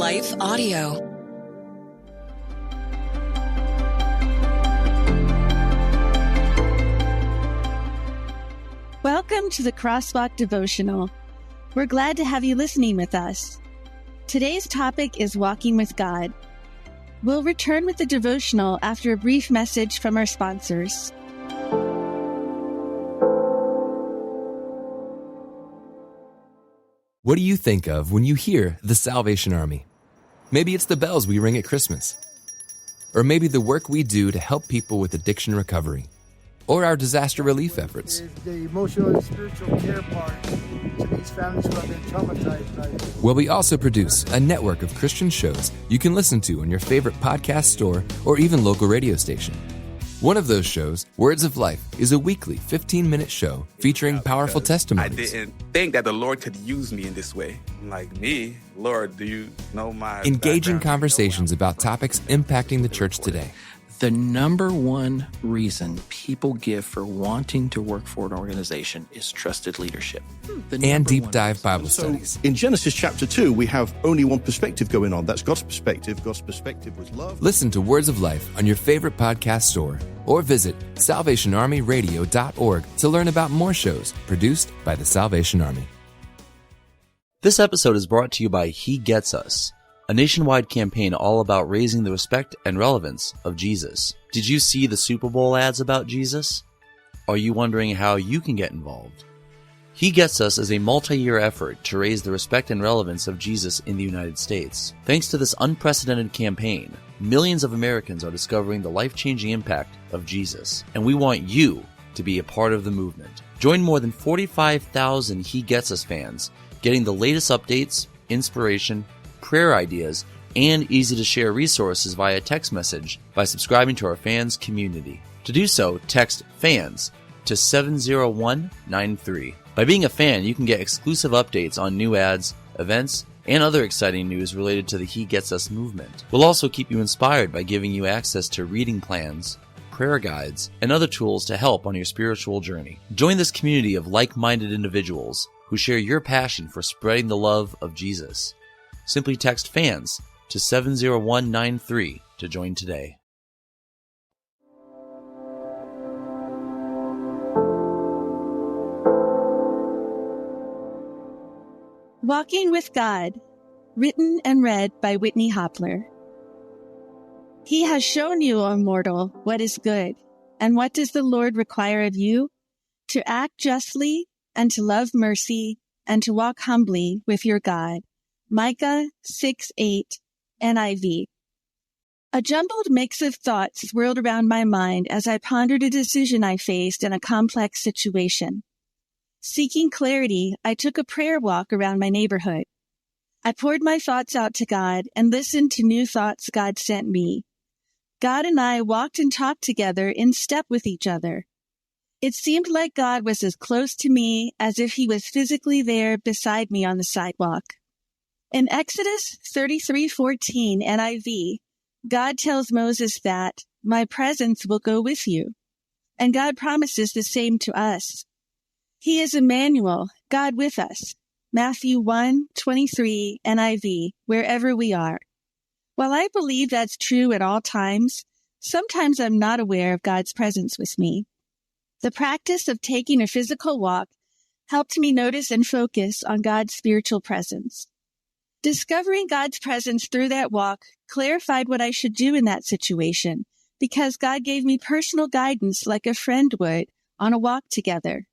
Life Audio. Welcome to the Crosswalk Devotional. We're glad to have you listening with us. Today's topic is walking with God. We'll return with the devotional after a brief message from our sponsors. What do you think of when you hear the Salvation Army? Maybe it's the bells we ring at Christmas. Or maybe the work we do to help people with addiction recovery. Or our disaster relief efforts. The emotional and spiritual care part to these families who have been traumatized by it. Well, we also produce a network of Christian shows you can listen to on your favorite podcast store or even local radio station. One of those shows, Words of Life, is a weekly 15-minute show featuring powerful testimonies. I didn't think that the Lord could use me in this way. Like, me? Lord, do you know my Engaging background? conversations about topics impacting the church today. The number one reason people give for wanting to work for an organization is trusted leadership. And deep dive Bible studies. In Genesis chapter 2, we have only one perspective going on. That's God's perspective. God's perspective was love. Listen to Words of Life on your favorite podcast store or visit salvationarmyradio.org to learn about more shows produced by the Salvation Army. This episode is brought to you by He Gets Us, a nationwide campaign all about raising the respect and relevance of Jesus. Did you see the Super Bowl ads about Jesus? Are you wondering how you can get involved? He Gets Us is a multi-year effort to raise the respect and relevance of Jesus in the United States. Thanks to this unprecedented campaign, millions of Americans are discovering the life-changing impact of Jesus, and we want you to be a part of the movement. Join more than 45,000 He Gets Us fans, getting the latest updates, inspiration, prayer ideas, and easy-to-share resources via text message by subscribing to our fans community. To do so, text FANS to 70193. By being a fan, you can get exclusive updates on new ads, events, and other exciting news related to the He Gets Us movement. We'll also keep you inspired by giving you access to reading plans, prayer guides, and other tools to help on your spiritual journey. Join this community of like-minded individuals who share your passion for spreading the love of Jesus. Simply text FANS to 70193 to join today. Walking with God, written and read by Whitney Hopler. He has shown you, O mortal, what is good, and what does the Lord require of you? To act justly, and to love mercy, and to walk humbly with your God. Micah 6:8, NIV. A jumbled mix of thoughts swirled around my mind as I pondered a decision I faced in a complex situation. Seeking clarity, I took a prayer walk around my neighborhood. I poured my thoughts out to God and listened to new thoughts God sent me. God and I walked and talked together in step with each other. It seemed like God was as close to me as if he was physically there beside me on the sidewalk. In Exodus 33:14 NIV, God tells Moses that, "My presence will go with you." And God promises the same to us. He is Emmanuel, God with us. Matthew 1:23 NIV, wherever we are. While I believe that's true at all times, sometimes I'm not aware of God's presence with me. The practice of taking a physical walk helped me notice and focus on God's spiritual presence. Discovering God's presence through that walk clarified what I should do in that situation, because God gave me personal guidance like a friend would on a walk together.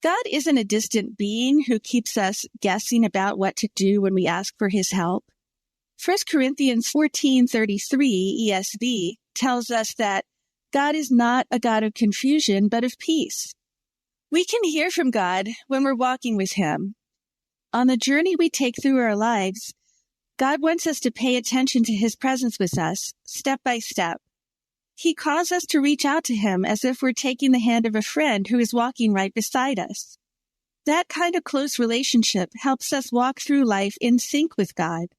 God isn't a distant being who keeps us guessing about what to do when we ask for his help. 1 Corinthians 14:33 ESV tells us that God is not a God of confusion, but of peace. We can hear from God when we're walking with him. On the journey we take through our lives, God wants us to pay attention to his presence with us, step by step. He calls us to reach out to him as if we're taking the hand of a friend who is walking right beside us. That kind of close relationship helps us walk through life in sync with God.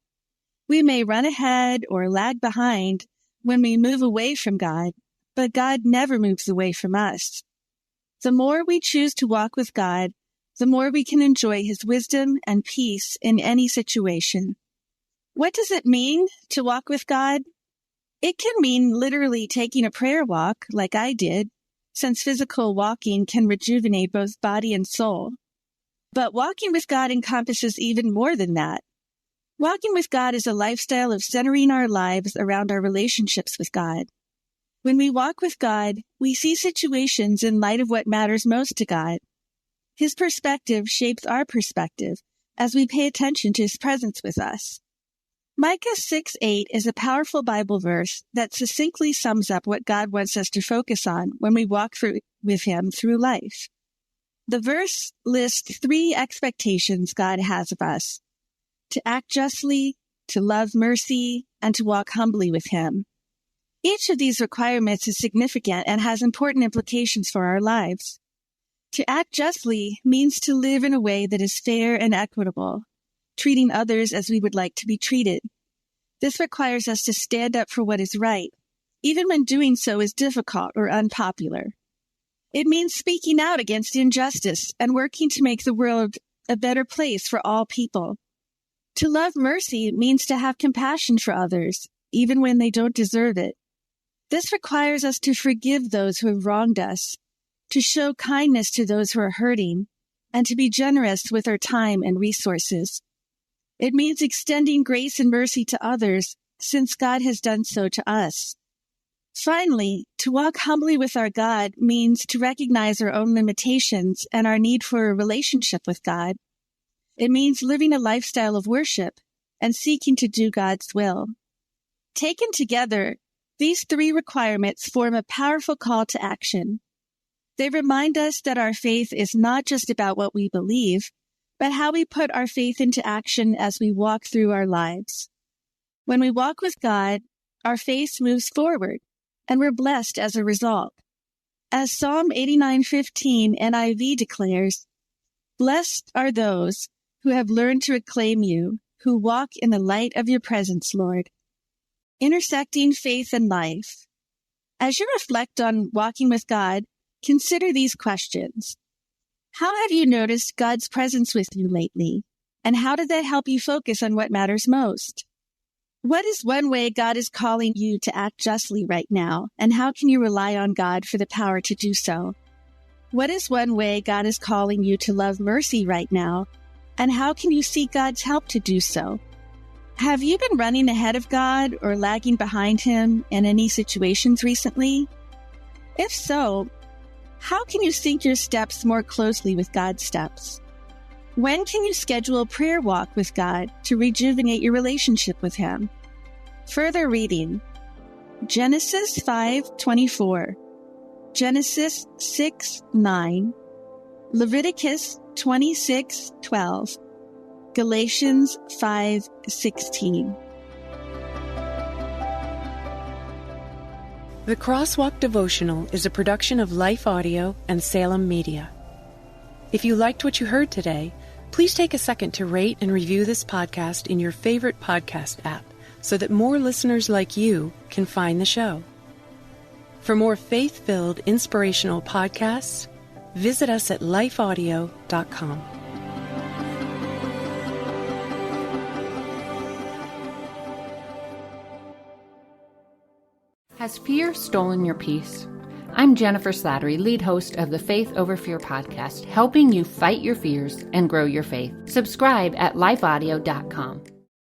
We may run ahead or lag behind when we move away from God, but God never moves away from us. The more we choose to walk with God, the more we can enjoy his wisdom and peace in any situation. What does it mean to walk with God? It can mean literally taking a prayer walk like I did, since physical walking can rejuvenate both body and soul. But walking with God encompasses even more than that. Walking with God is a lifestyle of centering our lives around our relationships with God. When we walk with God, we see situations in light of what matters most to God. His perspective shapes our perspective as we pay attention to His presence with us. Micah 6:8 is a powerful Bible verse that succinctly sums up what God wants us to focus on when we walk with Him through life. The verse lists 3 expectations God has of us: to act justly, to love mercy, and to walk humbly with Him. Each of these requirements is significant and has important implications for our lives. To act justly means to live in a way that is fair and equitable, treating others as we would like to be treated. This requires us to stand up for what is right, even when doing so is difficult or unpopular. It means speaking out against injustice and working to make the world a better place for all people. To love mercy means to have compassion for others, even when they don't deserve it. This requires us to forgive those who have wronged us, to show kindness to those who are hurting, and to be generous with our time and resources. It means extending grace and mercy to others, since God has done so to us. Finally, to walk humbly with our God means to recognize our own limitations and our need for a relationship with God. It means living a lifestyle of worship and seeking to do God's will. Taken together, these 3 requirements form a powerful call to action. They remind us that our faith is not just about what we believe, but how we put our faith into action as we walk through our lives. When we walk with God, our faith moves forward, and we're blessed as a result. As Psalm 89:15 NIV declares, "Blessed are those who have learned to acclaim you, who walk in the light of your presence, Lord." Intersecting faith and life. As you reflect on walking with God, consider these questions. How have you noticed God's presence with you lately? And how did that help you focus on what matters most? What is one way God is calling you to act justly right now? And how can you rely on God for the power to do so? What is one way God is calling you to love mercy right now? And how can you seek God's help to do so? Have you been running ahead of God or lagging behind Him in any situations recently? If so, how can you sync your steps more closely with God's steps? When can you schedule a prayer walk with God to rejuvenate your relationship with Him? Further reading: Genesis 5:24, Genesis 6:9, Leviticus 26:12, Galatians 5:16. The Crosswalk Devotional is a production of Life Audio and Salem Media. If you liked what you heard today, please take a second to rate and review this podcast in your favorite podcast app so that more listeners like you can find the show. For more faith-filled, inspirational podcasts, visit us at lifeaudio.com. Has fear stolen your peace? I'm Jennifer Slattery, lead host of the Faith Over Fear podcast, helping you fight your fears and grow your faith. Subscribe at lifeaudio.com.